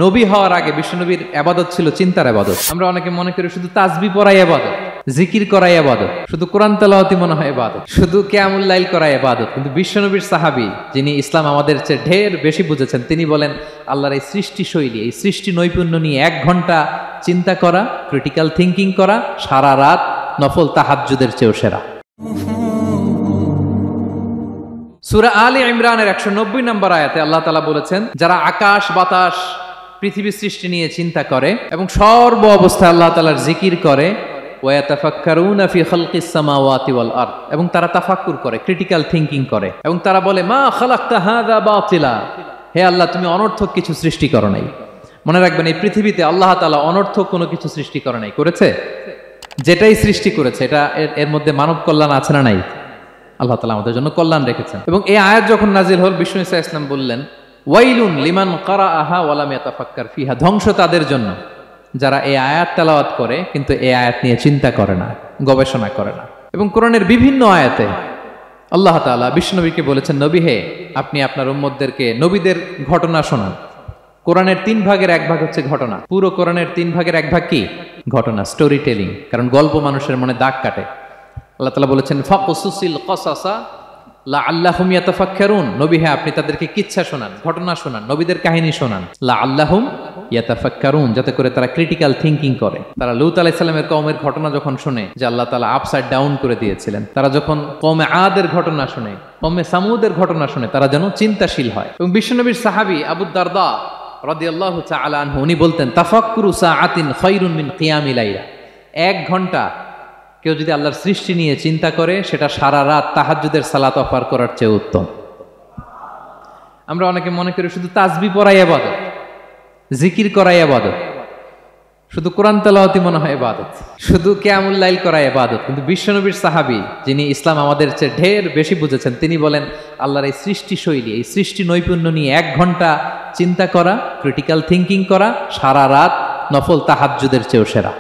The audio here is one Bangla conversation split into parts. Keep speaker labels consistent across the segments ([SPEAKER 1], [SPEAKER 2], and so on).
[SPEAKER 1] নবী হওয়ার আগে বিশ্বনবীর ইবাদত ছিল চিন্তার ইবাদত। আমরা অনেকে মনে করি শুধু তাসবিহ পড়াই ইবাদত, জিকির করাই ইবাদত, শুধু কোরআন তেলাওয়াতি মনে হয় ইবাদত, শুধু কিয়ামুল লাইল করাই ইবাদত। কিন্তু বিশ্বনবীর সাহাবী, যিনি ইসলাম আমাদের চেয়ে ঢের বেশি বুঝেছেন, তিনি বলেন আল্লাহর এই সৃষ্টি শৈলী, এই সৃষ্টি নৈপুণ্য নিয়ে 1 ঘন্টা চিন্তা করা, ক্রিটিক্যাল থিঙ্কিং করা, সারা রাত নফল তাহাজ্জুদের চেয়েও সেরা। সূরা আলে ইমরানের 190 নম্বর আয়াতে আল্লাহ তাআলা বলেছেন, যারা আকাশ বাতাস পৃথিবী সৃষ্টি নিয়ে চিন্তা করে এবং সর্ব অবস্থায় আল্লাহ তাআলার জিকির করে, ওয়া ইয়াতাফাক্কারুনা ফি খালকিস সামাওয়াতি ওয়াল আরদ, এবং তারা তাফাক্কুর করে, ক্রিটিক্যাল থিঙ্কিং করে, এবং তারা বলে মা খালাকতা হাযা বাতিলা, হে আল্লাহ তুমি অনর্থক কিছু সৃষ্টি করো নাই। মনে রাখবেন, এই পৃথিবীতে আল্লাহ তাআলা অনর্থক কোনো কিছু সৃষ্টি করে নাই, করেছে? যেটাই সৃষ্টি করেছে এটা এর মধ্যে মানব কল্যাণ আছে না নাই? আল্লাহ তাআলা আমাদের জন্য কল্যাণ রেখেছেন। এবং এই আয়াত যখন নাজিল হল, বিষ্ণু ঈসা ইসলাম বললেন, ওয়াইলুন লিমান কারাআহা ওয়া লাম ইয়াতাফাক্কার ফিহা, ধ্বংস তাদের জন্য যারা এই আয়াত তেলাওয়াত করে কিন্তু এই আয়াত নিয়ে চিন্তা করে না, গবেষণা করে না। এবং কোরআনের বিভিন্ন আয়াতে আল্লাহ তাআলা বিশ্বনবীকে বলেছেন, নবী হে, আপনি আপনার উম্মতদেরকে নবীদের ঘটনা শোনান। কোরআনের 3 ভাগের 1 ভাগ হচ্ছে ঘটনা। পুরো কোরআনের 3 ভাগের 1 ভাগ কি? ঘটনা, স্টোরি টেলিং। কারণ গল্প মানুষের মনে দাগ কাটে। আল্লাহ তাআলা বলেছেন, ফাকসুসিল কসাসা লাআল্লাহুম ইয়াতাফাক্কারুন, নবী হে আপনি তাদেরকে কিচ্ছা শোনান, ঘটনা শোনান, নবীদের কাহিনী শোনান, লাআল্লাহুম ইয়াতাফাক্কারুন, যাতে করে তারা ক্রিটিক্যাল থিঙ্কিং করে। তারা লূত আলাইহিস সালামের কওমের ঘটনা যখন শুনে যে আল্লাহ তাআলা আপসাইড ডাউন করে দিয়েছিলেন, তারা যখন কওমে আদের ঘটনা শুনে, কওমে সামুদের ঘটনা শুনে, তারা যেন চিন্তাশীল হয়। এবং বিশ্বনবীর সাহাবী আবু দারদা রাদিয়াল্লাহু তাআলা আনহু, উনি বলতেন, তাফাক্কুরু সাআতিন খায়রুন মিন কিয়ামি লাইলা, 1 ঘন্টা কেউ যদি আল্লাহর সৃষ্টি নিয়ে চিন্তা করে, সেটা সারা রাত তাহাজ্জুদের সালাত অফার করার চেয়ে উত্তম। আমরা অনেকে মনে করি শুধু তাসবিহ পড়াই ইবাদত, জিকির করাই ইবাদত, শুধু কোরআন তেলাওয়াতি মনে হয় ইবাদত, শুধু কিয়ামুল লাইল করাই ইবাদত। কিন্তু বিশ্বনবীর সাহাবী, যিনি ইসলাম আমাদের চেয়ে ঢের বেশি বুঝেছেন, তিনি বলেন আল্লাহর এই সৃষ্টি শৈলী, এই সৃষ্টি নৈপুণ্য নিয়ে 1 ঘন্টা চিন্তা করা, ক্রিটিক্যাল থিঙ্কিং করা, সারা রাত নফল তাহাজ্জুদের চেয়েও সেরা।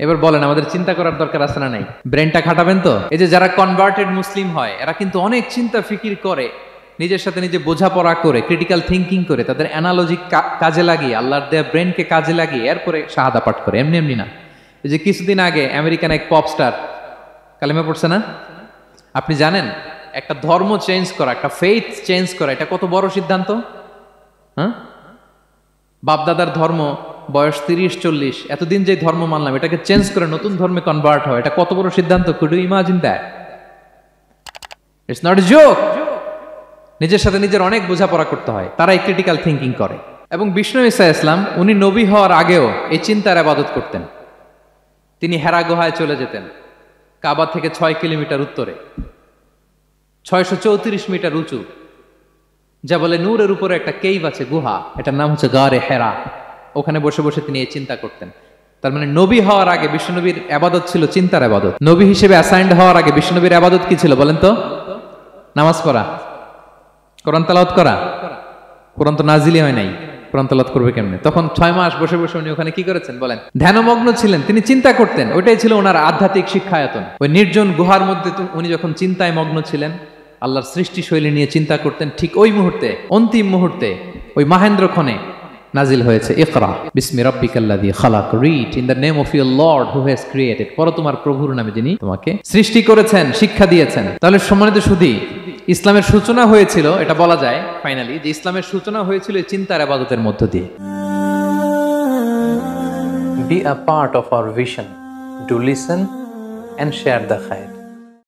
[SPEAKER 1] এবার বলেন, আমাদের চিন্তা করার দরকার আছে না নাই? ব্রেনটা খাটাবেন তো? এই যে যারা কনভার্টেড মুসলিম হয়, এরা কিন্তু অনেক চিন্তা ফিকির করে, নিজের সাথে নিজে বোঝাপড়া করে, ক্রিটিক্যাল থিঙ্কিং করে, তাদের অ্যানালজি কাজে লাগিয়ে, আল্লাহর দেয়া ব্রেনকে কাজে লাগিয়ে এরপরে শাহাদা পাঠ করে, এমনি এমনি না। এই যে কিছুদিন আগে আমেরিকান এক পপ স্টার কালেমা পড়ছে না? আপনি জানেন একটা ধর্ম চেঞ্জ করা, একটা ফেইথ চেঞ্জ করা, এটা কত বড় সিদ্ধান্ত? হ্যাঁ, বাপদাদার ধর্ম, বয়স 30-40, এতদিন যে ধর্ম মানলাম, এটাকে চেঞ্জ করে নতুন ধর্মে কনভার্ট হয়, এটা কত বড় সিদ্ধান্ত? Could you imagine that? It's not a joke. নিজের সাথে নিজের অনেক বোঝাপড়া করতে হয়, তারাই ক্রিটিক্যাল থিঙ্কিং করে। এবং বিষ্ণু ঈসা ইসলাম, উনি নবী হওয়ার আগেও এই চিন্তার ইবাদত করতেন। তিনি হেরা গুহায় চলে যেতেন, কাবা থেকে 6 কিলোমিটার উত্তরে, 634 মিটার উঁচু, যা বলে নূরের উপরে একটা কেইভ আছে, গুহা, এটার নাম হচ্ছে গারে হেরা। ওখানে বসে বসে তিনি এই চিন্তা করতেন। তার মানে নবী হওয়ার আগে বিশ্বনবীর ইবাদত ছিল চিন্তার ইবাদত। নবী হিসেবে অ্যাসাইন্ড হওয়ার আগে বিশ্বনবীর ইবাদত কি ছিল বলেন তো? নামাজ পড়া, কোরআন তেলাওয়াত করা। কোরআন তো নাজিলই হয় নাই, কোরআন তেলাওয়াত করবে কেমনে? তখন 6 মাস বসে বসে উনি ওখানে কি করেছেন বলেন? ধ্যানমগ্ন ছিলেন, তিনি চিন্তা করতেন। ওইটাই ছিল ওনার আধ্যাত্মিক শিক্ষায়তন। ওই নির্জন গুহার মধ্যে উনি যখন চিন্তায় মগ্ন ছিলেন, আল্লাহর সৃষ্টি শৈলী নিয়ে চিন্তা করতেন, ঠিক ওই মুহূর্তে, অন্তিম মুহূর্তে, ওই মাহেন্দ্রক্ষণে নাজিল হয়েছে ইকরা বিসমি রাব্বিকাল্লাযী খালাক, read in the name of your lord who has created, পড়ো তোমার প্রভুর নামে যিনি তোমাকে সৃষ্টি করেছেন, শিক্ষা দিয়েছেন। তাহলে সম্মানিত সুধী, ইসলামের সূচনা হয়েছিল, এটা বলা যায় ফাইনালি, যে ইসলামের সূচনা হয়েছিল এই চিন্তার ইবাদতের মধ্য দিয়ে। Be a part of our vision. Do listen and share the khair.